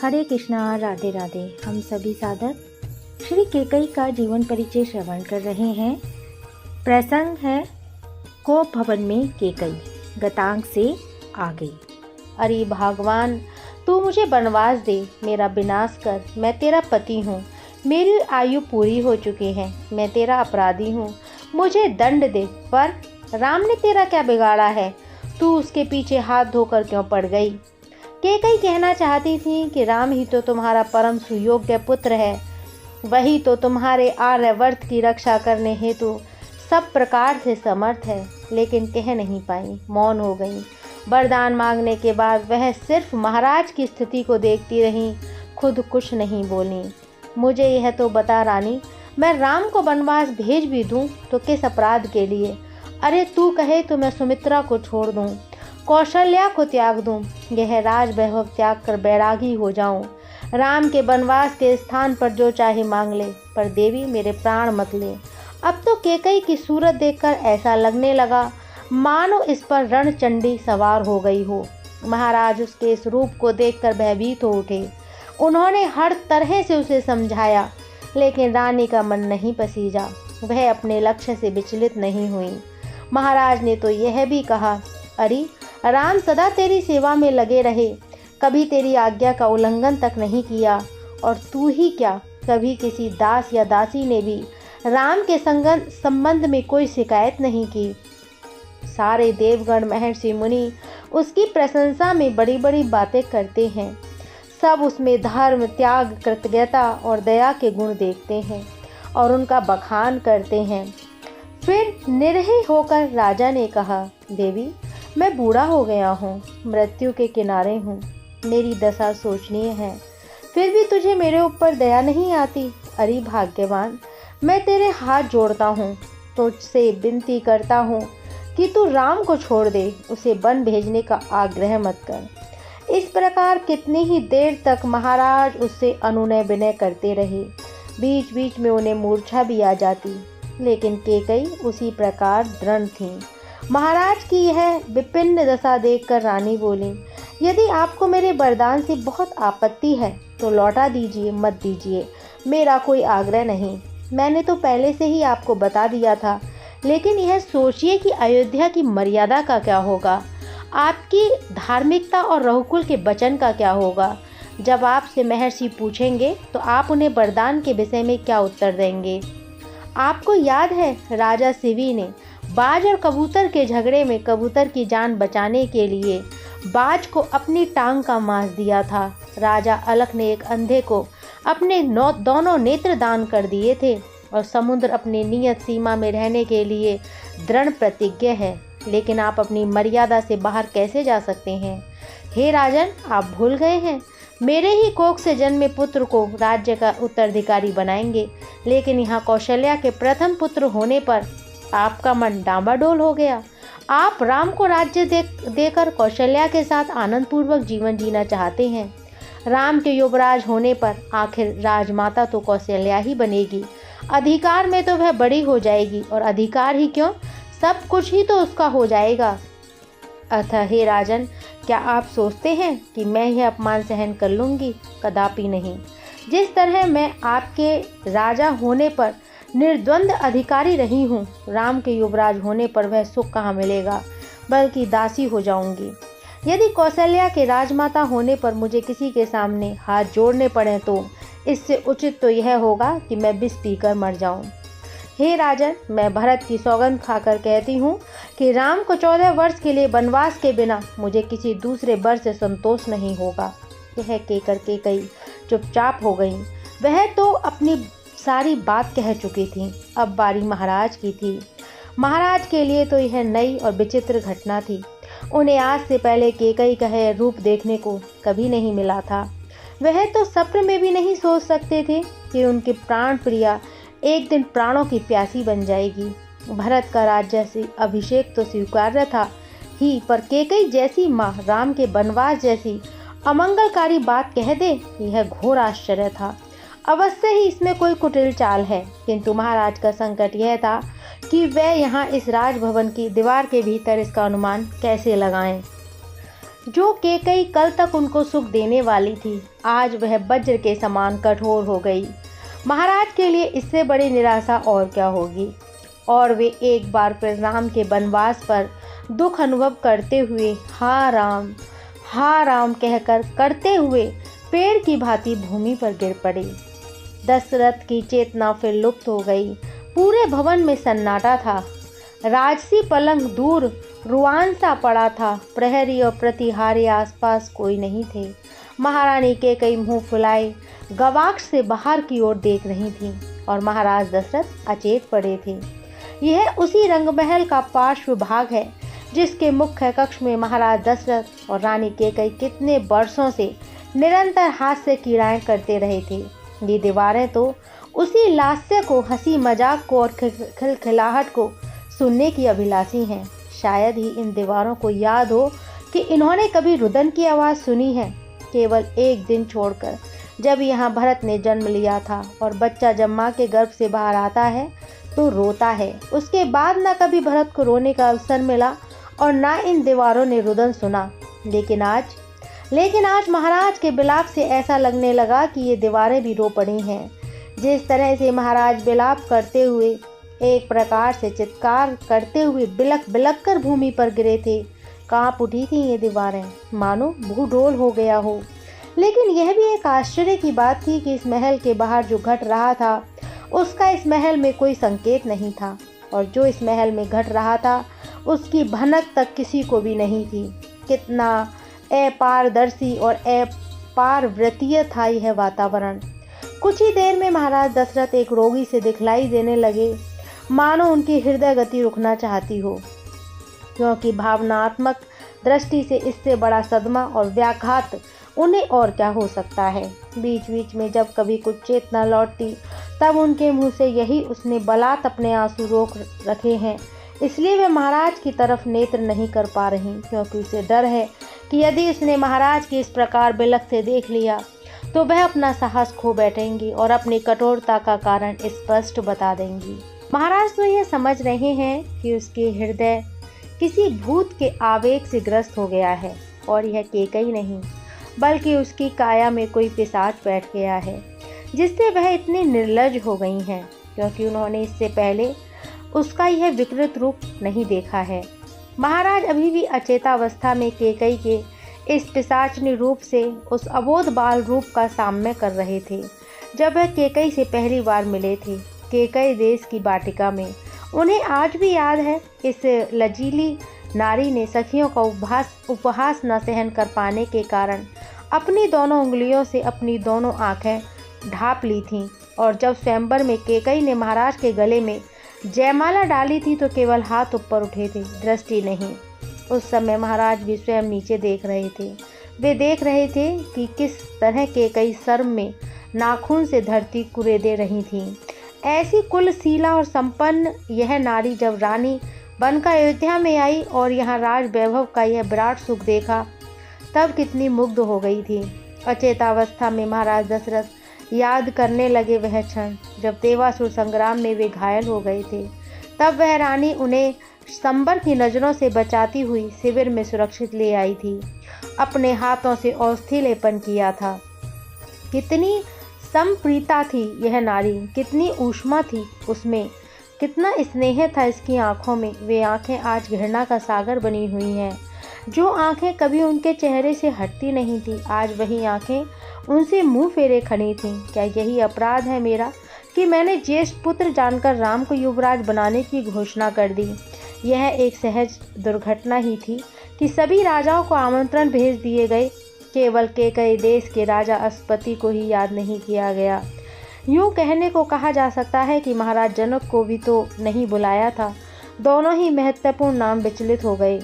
हरे कृष्णा, राधे राधे। हम सभी साधक श्री केकई का जीवन परिचय श्रवण कर रहे हैं। प्रसंग है कोप भवन में केकई गतांग से आ गई। अरे भगवान, तू मुझे वनवास दे, मेरा विनाश कर। मैं तेरा पति हूँ, मेरी आयु पूरी हो चुकी है, मैं तेरा अपराधी हूँ, मुझे दंड दे। पर राम ने तेरा क्या बिगाड़ा है? तू उसके पीछे हाथ धोकर क्यों पड़ गई? केकई कहना चाहती थी कि राम ही तो तुम्हारा परम सुयोग्य पुत्र है, वही तो तुम्हारे आर्यावर्त की रक्षा करने हेतु सब प्रकार से समर्थ है, लेकिन कह नहीं पाई, मौन हो गई। वरदान मांगने के बाद वह सिर्फ महाराज की स्थिति को देखती रही, खुद कुछ नहीं बोली। मुझे यह तो बता रानी, मैं राम को वनवास भेज भी दूं तो किस अपराध के लिए? अरे तू कहे तो मैं सुमित्रा को छोड़ दूं, कौशल्या को त्याग दूं, यह राज वैभव त्याग कर बैरागी हो जाऊं। राम के वनवास के स्थान पर जो चाहे मांग ले, पर देवी मेरे प्राण मत ले। अब तो केकई की सूरत देखकर ऐसा लगने लगा मानो इस पर रणचंडी सवार हो गई हो। महाराज उसके इस रूप को देखकर भयभीत हो उठे। उन्होंने हर तरह से उसे समझाया, लेकिन रानी का मन नहीं पसीजा, वह अपने लक्ष्य से विचलित नहीं हुई। महाराज ने तो यह भी कहा, अरे राम सदा तेरी सेवा में लगे रहे, कभी तेरी आज्ञा का उल्लंघन तक नहीं किया। और तू ही क्या, कभी किसी दास या दासी ने भी राम के संबंध में कोई शिकायत नहीं की। सारे देवगण, महर्षि, मुनि उसकी प्रशंसा में बड़ी बड़ी बातें करते हैं। सब उसमें धर्म, त्याग, कृतज्ञता और दया के गुण देखते हैं और उनका बखान करते हैं। फिर निर्भय होकर राजा ने कहा, देवी मैं बूढ़ा हो गया हूँ, मृत्यु के किनारे हूँ, मेरी दशा सोचनीय है, फिर भी तुझे मेरे ऊपर दया नहीं आती। अरे भाग्यवान, मैं तेरे हाथ जोड़ता हूँ, तुझसे विनती करता हूँ कि तू राम को छोड़ दे, उसे वन भेजने का आग्रह मत कर। इस प्रकार कितनी ही देर तक महाराज उससे अनुनय विनय करते रहे। बीच बीच में उन्हें मूर्छा भी आ जाती, लेकिन केकई उसी प्रकार दृढ़ थी। महाराज की यह विपिन्न दशा देखकर रानी बोली, यदि आपको मेरे वरदान से बहुत आपत्ति है तो लौटा दीजिए, मत दीजिए, मेरा कोई आग्रह नहीं। मैंने तो पहले से ही आपको बता दिया था, लेकिन यह सोचिए कि अयोध्या की मर्यादा का क्या होगा, आपकी धार्मिकता और रघुकुल के वचन का क्या होगा। जब आपसे महर्षि पूछेंगे तो आप उन्हें वरदान के विषय में क्या उत्तर देंगे? आपको याद है राजा शिवी ने बाज और कबूतर के झगड़े में कबूतर की जान बचाने के लिए बाज को अपनी टांग का मांस दिया था। राजा अलख ने एक अंधे को अपने दोनों नेत्र दान कर दिए थे, और समुद्र अपनी नियत सीमा में रहने के लिए दृढ़ प्रतिज्ञ है, लेकिन आप अपनी मर्यादा से बाहर कैसे जा सकते हैं? हे राजन, आप भूल गए हैं, मेरे ही कोख से जन्मे पुत्र को राज्य का उत्तराधिकारी बनाएंगे, लेकिन यहाँ कौशल्या के प्रथम पुत्र होने पर आपका मन डामाडोल हो गया। आप राम को राज्य देकर कौशल्या के साथ आनंद पूर्वक जीवन जीना चाहते हैं। राम के युवराज होने पर आखिर राजमाता तो कौशल्या ही बनेगी, अधिकार में तो वह बड़ी हो जाएगी, और अधिकार ही क्यों, सब कुछ ही तो उसका हो जाएगा। अतः हे राजन, क्या आप सोचते हैं कि मैं यह अपमान सहन कर लूँगी? कदापि नहीं। जिस तरह मैं आपके राजा होने पर निर्द्वंद अधिकारी रही हूँ, राम के युवराज होने पर वह सुख कहाँ मिलेगा, बल्कि दासी हो जाऊंगी। यदि कौशल्या के राजमाता होने पर मुझे किसी के सामने हाथ जोड़ने पड़े तो इससे उचित तो यह होगा कि मैं विष पीकर मर जाऊं। हे राजन, मैं भरत की सौगंध खाकर कहती हूँ कि राम को 14 वर्ष के लिए वनवास के बिना मुझे किसी दूसरे वर से संतोष नहीं होगा। यह कहकर केकई चुपचाप हो गई। वह तो अपनी सारी बात कह चुकी थी, अब बारी महाराज की थी। महाराज के लिए तो यह नई और विचित्र घटना थी। उन्हें आज से पहले केकई का यह रूप देखने को कभी नहीं मिला था। वह तो सपने में भी नहीं सोच सकते थे कि उनकी प्राण प्रिया एक दिन प्राणों की प्यासी बन जाएगी। भरत का राज्य से अभिषेक तो स्वीकार्य था ही, पर केकई जैसी माँ राम के वनवास जैसी अमंगलकारी बात कह दे, यह घोर आश्चर्य था। अवश्य ही इसमें कोई कुटिल चाल है, किंतु महाराज का संकट यह था कि वह यहाँ इस राजभवन की दीवार के भीतर इसका अनुमान कैसे लगाएं। जो केकई कल तक उनको सुख देने वाली थी, आज वह वज्र के समान कठोर हो गई। महाराज के लिए इससे बड़ी निराशा और क्या होगी। और वे एक बार फिर राम के वनवास पर दुख अनुभव करते हुए हाँ राम कहकर करते हुए पेड़ की भांति भूमि पर गिर पड़े। दशरथ की चेतना फिर लुप्त हो गई। पूरे भवन में सन्नाटा था। राजसी पलंग दूर रुआन सा पड़ा था। प्रहरी और प्रतिहारी आसपास कोई नहीं थे। महारानी केकई मुंह फुलाए गवाक्ष से बाहर की ओर देख रही थी और महाराज दशरथ अचेत पड़े थे। यह उसी रंगमहल का पार्श्व भाग है जिसके मुख्य कक्ष में महाराज दशरथ और रानी केकई कितने वर्षों से निरंतर हास्य क्रीड़ाएं करते रहे थे। ये दीवारें तो उसी लास्य को, हंसी मजाक को और खिलखिलाहट को सुनने की अभिलाषी हैं। शायद ही इन दीवारों को याद हो कि इन्होंने कभी रुदन की आवाज़ सुनी है। केवल एक दिन छोड़कर, जब यहाँ भरत ने जन्म लिया था और बच्चा जब माँ के गर्भ से बाहर आता है तो रोता है। उसके बाद ना कभी भरत को रोने का अवसर मिला और ना इन दीवारों ने रुदन सुना। लेकिन आज महाराज के विलाप से ऐसा लगने लगा कि ये दीवारें भी रो पड़ी हैं। जिस तरह से महाराज विलाप करते हुए, एक प्रकार से चित्कार करते हुए बिलक बिलक कर भूमि पर गिरे थे, कांप उठी थी ये दीवारें, मानो भूडोल हो गया हो। लेकिन यह भी एक आश्चर्य की बात थी कि इस महल के बाहर जो घट रहा था उसका इस महल में कोई संकेत नहीं था, और जो इस महल में घट रहा था उसकी भनक तक किसी को भी नहीं थी। कितना अपारदर्शी और अपारवृतीय था यह वातावरण। कुछ ही देर में महाराज दशरथ एक रोगी से दिखलाई देने लगे, मानो उनकी हृदय गति रुकना चाहती हो, क्योंकि भावनात्मक दृष्टि से इससे बड़ा सदमा और व्याघात उन्हें और क्या हो सकता है। बीच बीच में जब कभी कुछ चेतना लौटती तब उनके मुंह से यही उसने बलात् अपने आंसू रोक रखे हैं, इसलिए वे महाराज की तरफ नेत्र नहीं कर पा रही, क्योंकि उसे डर है कि यदि उसने महाराज की इस प्रकार बिलख से देख लिया तो वह अपना साहस खो बैठेंगी और अपनी कठोरता का कारण स्पष्ट बता देंगी। महाराज तो यह समझ रहे हैं कि उसके हृदय किसी भूत के आवेग से ग्रस्त हो गया है, और यह केकई नहीं बल्कि उसकी काया में कोई पिशाच बैठ गया है, जिससे वह इतनी निर्लज हो गई हैं, क्योंकि उन्होंने इससे पहले उसका यह विकृत रूप नहीं देखा है। महाराज अभी भी अचेतावस्था में केकई के इस पिशाचनी रूप से उस अबोध बाल रूप का साम्य कर रहे थे जब वह केकई से पहली बार मिले थे, केकई देश की वाटिका में। उन्हें आज भी याद है, इस लजीली नारी ने सखियों का उपहास न सहन कर पाने के कारण अपनी दोनों उंगलियों से अपनी दोनों आंखें ढाँप ली थीं, और जब स्वयंवर में केकई ने महाराज के गले में जयमाला डाली थी तो केवल हाथ ऊपर उठे थे, दृष्टि नहीं। उस समय महाराज भी स्वयं नीचे देख रहे थे। वे देख रहे थे कि किस तरह केकई शर्म में नाखून से धरती कुरेदे रही थीं। ऐसी कुलशीला और संपन्न यह नारी जब रानी बनकर अयोध्या में आई और यहाँ राज वैभव का यह विराट सुख देखा, तब कितनी मुग्ध हो गई थी। अचेतावस्था में महाराज दशरथ याद करने लगे वह क्षण जब देवासुर संग्राम में वे घायल हो गए थे। तब वह रानी उन्हें संबर की नज़रों से बचाती हुई शिविर में सुरक्षित ले आई थी, अपने हाथों से औषधि लेपन किया था। कितनी संप्रीता थी यह नारी, कितनी ऊष्मा थी उसमें, कितना स्नेह था इसकी आंखों में। वे आंखें आज घृणा का सागर बनी हुई हैं। जो आंखें कभी उनके चेहरे से हटती नहीं थी, आज वही आंखें उनसे मुंह फेरे खड़ी थीं। क्या यही अपराध है मेरा कि मैंने ज्येष्ठ पुत्र जानकर राम को युवराज बनाने की घोषणा कर दी। यह एक सहज दुर्घटना ही थी कि सभी राजाओं को आमंत्रण भेज दिए गए, केवल केकई देश के राजा अश्वपति को ही याद नहीं किया गया। यूँ कहने को कहा जा सकता है कि महाराज जनक को भी तो नहीं बुलाया था। दोनों ही महत्वपूर्ण नाम विचलित हो गए,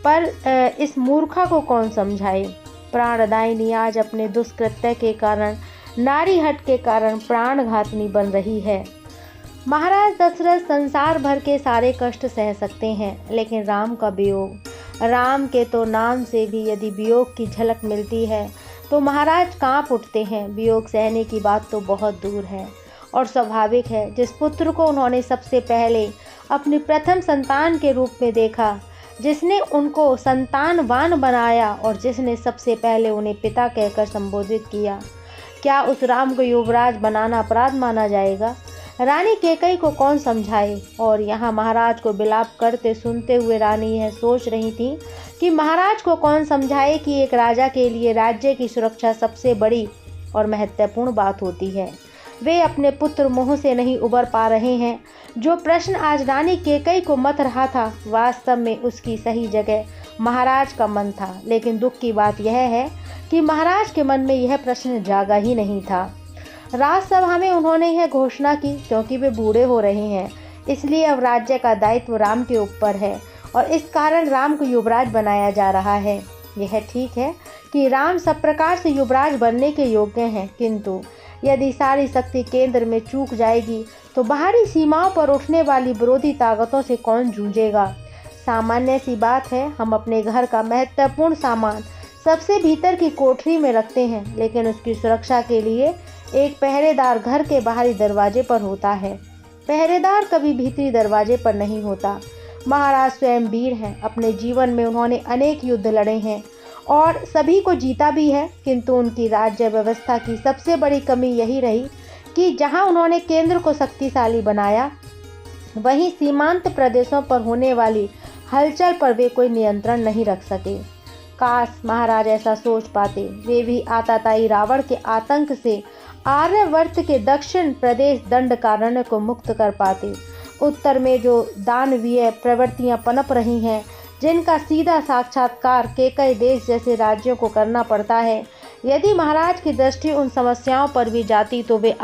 पर इस मूर्खा को कौन समझाए। प्राणदायिनी आज अपने दुष्कृत्य के कारण, नारी हट के कारण प्राणघातनी बन रही है। महाराज दशरथ संसार भर के सारे कष्ट सह सकते हैं, लेकिन राम का वियोग, राम के तो नाम से भी यदि वियोग की झलक मिलती है तो महाराज कांप उठते हैं। वियोग सहने की बात तो बहुत दूर है, और स्वाभाविक है। जिस पुत्र को उन्होंने सबसे पहले अपनी प्रथम संतान के रूप में देखा, जिसने उनको संतानवान बनाया और जिसने सबसे पहले उन्हें पिता कहकर संबोधित किया, क्या उस राम को युवराज बनाना अपराध माना जाएगा? रानी कैकेयी को कौन समझाए? और यहाँ महाराज को विलाप करते सुनते हुए रानी यह सोच रही थी कि महाराज को कौन समझाए कि एक राजा के लिए राज्य की सुरक्षा सबसे बड़ी और महत्वपूर्ण बात होती है। वे अपने पुत्र मोह से नहीं उबर पा रहे हैं। जो प्रश्न आज रानी कैकेयी को मथ रहा था, वास्तव में उसकी सही जगह महाराज का मन था। लेकिन दुख की बात यह है कि महाराज के मन में यह प्रश्न जागा ही नहीं था। राजसभा में उन्होंने यह घोषणा की, क्योंकि वे बूढ़े हो रहे हैं, इसलिए अब राज्य का दायित्व राम के ऊपर है और इस कारण राम को युवराज बनाया जा रहा है। यह ठीक है कि राम सब प्रकार से युवराज बनने के योग्य हैं, किंतु यदि सारी शक्ति केंद्र में चूक जाएगी तो बाहरी सीमाओं पर उठने वाली विरोधी ताकतों से कौन जूझेगा? सामान्य सी बात है, हम अपने घर का महत्वपूर्ण सामान सबसे भीतर की कोठरी में रखते हैं, लेकिन उसकी सुरक्षा के लिए एक पहरेदार घर के बाहरी दरवाजे पर होता है। पहरेदार कभी भीतरी दरवाजे पर नहीं होता। महाराज स्वयं वीर हैं। अपने जीवन में उन्होंने अनेक युद्ध लड़े हैं और सभी को जीता भी है, किंतु उनकी राज्य व्यवस्था की सबसे बड़ी कमी यही रही कि जहां उन्होंने केंद्र को शक्तिशाली बनाया, वहीं सीमांत प्रदेशों पर होने वाली हलचल पर वे कोई नियंत्रण नहीं रख सके। काश महाराज ऐसा सोच पाते, वे भी आताताई रावण के आतंक से आर्यावर्त के दक्षिण प्रदेश दंडकारण्य को मुक्त कर पाते। उत्तर में जो दानवीय प्रवृत्तियां पनप रही हैं, जिनका सीधा साक्षात्कार कैकेयी देश जैसे राज्यों को करना पड़ता है, यदि महाराज की दृष्टि उन समस्याओं पर भी जाती तो वे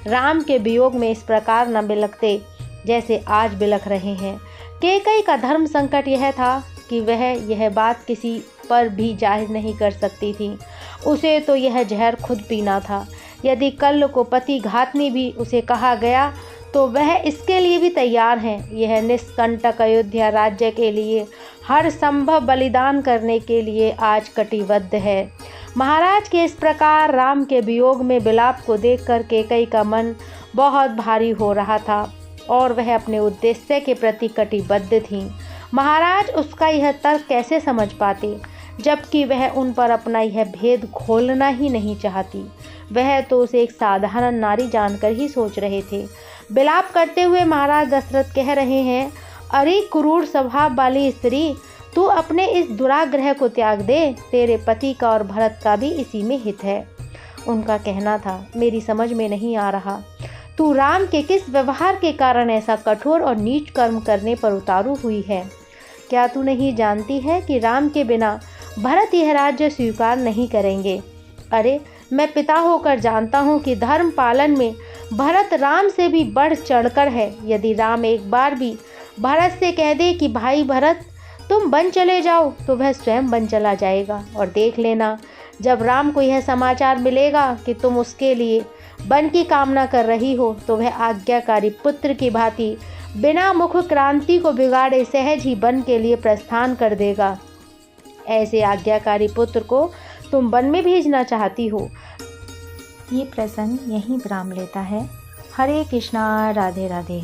राम के वियोग में इस प्रकार न बिलखते जैसे आज बिलख रहे हैं। कैकेयी का धर्म संकट यह था कि वह यह बात किसी पर भी जाहिर नहीं कर सकती थी। उसे तो यह जहर खुद पीना था। यदि कल को पति घातनी भी उसे कहा गया तो वह इसके लिए भी तैयार हैं। यह निष्कंटक अयोध्या राज्य के लिए हर संभव बलिदान करने के लिए आज कटिबद्ध है। महाराज के इस प्रकार राम के वियोग में विलाप को देखकर कैकेयी का मन बहुत भारी हो रहा था और वह अपने उद्देश्य के प्रति कटिबद्ध थी। महाराज उसका यह तर्क कैसे समझ पाते, जबकि वह उन पर अपना यह भेद खोलना ही नहीं चाहती। वह तो उसे एक साधारण नारी जानकर ही सोच रहे थे। विलाप करते हुए महाराज दशरथ कह रहे हैं, अरे क्रूर स्वभाव वाली स्त्री, तू अपने इस दुराग्रह को त्याग दे। तेरे पति का और भरत का भी इसी में हित है। उनका कहना था, मेरी समझ में नहीं आ रहा, तू राम के किस व्यवहार के कारण ऐसा कठोर और नीच कर्म करने पर उतारू हुई है? क्या तू नहीं जानती है कि राम के बिना भरत यह राज्य स्वीकार नहीं करेंगे? अरे मैं पिता होकर जानता हूँ कि धर्म पालन में भरत राम से भी बढ़ चढ़कर है। यदि राम एक बार भी भरत से कह दे कि भाई भरत तुम वन चले जाओ, तो वह स्वयं वन चला जाएगा। और देख लेना, जब राम को यह समाचार मिलेगा कि तुम उसके लिए वन की कामना कर रही हो, तो वह आज्ञाकारी पुत्र की भांति बिना मुख क्रांति को बिगाड़े सहज ही वन के लिए प्रस्थान कर देगा। ऐसे आज्ञाकारी पुत्र को तुम वन में भेजना चाहती हो। ये प्रसंग यहीं विराम लेता है। हरे कृष्णा, राधे राधे।